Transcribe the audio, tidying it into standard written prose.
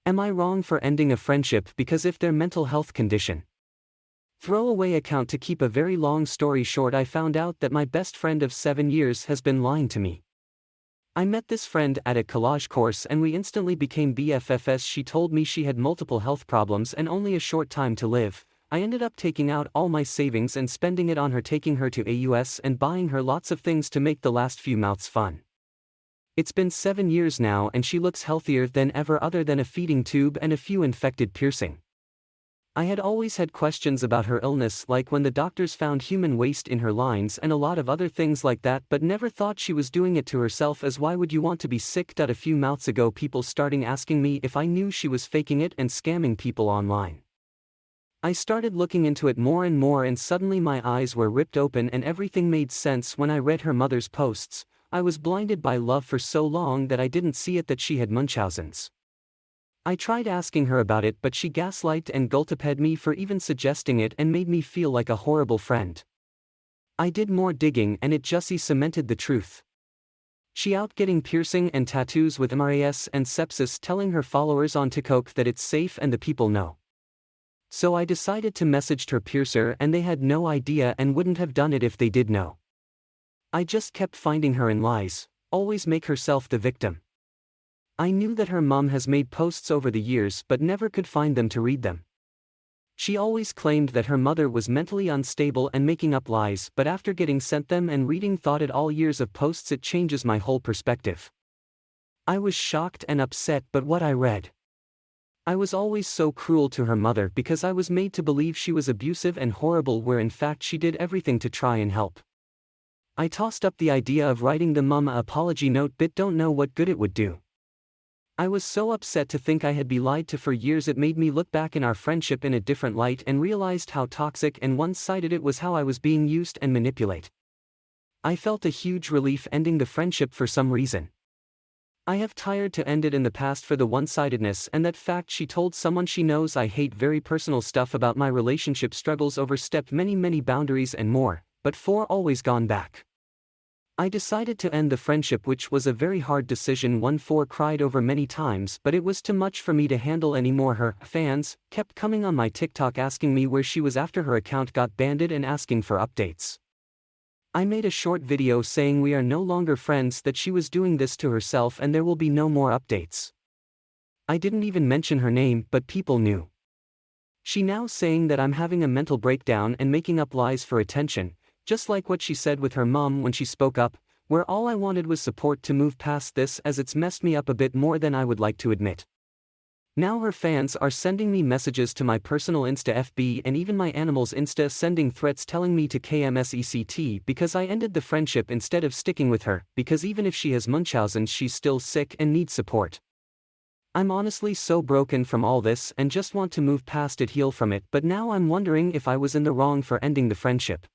Am I wrong for ending a friendship because of their mental health condition? Throwaway account. To keep a very long story short, I found out that my best friend of 7 years has been lying to me. I met this friend at a collage course and we instantly became BFFs. She told me she had multiple health problems and only a short time to live. I ended up taking out all my savings and spending it on her, taking her to AUS and buying her lots of things to make the last few months fun. It's been 7 years now and she looks healthier than ever, other than a feeding tube and a few infected piercing. I had always had questions about her illness, like when the doctors found human waste in her lines and a lot of other things like that, but never thought she was doing it to herself, as why would you want to be sick? A few months ago, people starting asking me if I knew she was faking it and scamming people online. I started looking into it more and more, and suddenly my eyes were ripped open and everything made sense when I read her mother's posts. I was blinded by love for so long that I didn't see it that she had Munchausen's. I tried asking her about it, but she gaslighted and guilted me for even suggesting it and made me feel like a horrible friend. I did more digging and it just cemented the truth. She out getting piercing and tattoos with MRAS and sepsis, telling her followers on TikTok that it's safe and the people know. So I decided to message her piercer and they had no idea and wouldn't have done it if they did know. I just kept finding her in lies, always make herself the victim. I knew that her mom has made posts over the years but never could find them to read them. She always claimed that her mother was mentally unstable and making up lies, but after getting sent them and reading thought it all years of posts, it changes my whole perspective. I was shocked and upset, but what I read. I was always so cruel to her mother because I was made to believe she was abusive and horrible, where in fact she did everything to try and help. I tossed up the idea of writing the mama apology note, but don't know what good it would do. I was so upset to think I had been lied to for years. It made me look back in our friendship in a different light and realized how toxic and one-sided it was, how I was being used and manipulated. I felt a huge relief ending the friendship for some reason. I have tired to end it in the past for the one-sidedness and that fact she told someone she knows I hate, very personal stuff about my relationship struggles, overstepped many boundaries and more, but for always gone back. I decided to end the friendship, which was a very hard decision, one for cried over many times, but it was too much for me to handle anymore. Her fans kept coming on my TikTok asking me where she was after her account got banned and asking for updates. I made a short video saying we are no longer friends, that she was doing this to herself and there will be no more updates. I didn't even mention her name, but people knew. She now saying that I'm having a mental breakdown and making up lies for attention, just like what she said with her mom when she spoke up, where all I wanted was support to move past this, as it's messed me up a bit more than I would like to admit. Now her fans are sending me messages to my personal Insta FB and even my animal's Insta, sending threats telling me to KMSECT because I ended the friendship instead of sticking with her, because even if she has Munchausen's she's still sick and needs support. I'm honestly so broken from all this and just want to move past it, heal from it, but now I'm wondering if I was in the wrong for ending the friendship.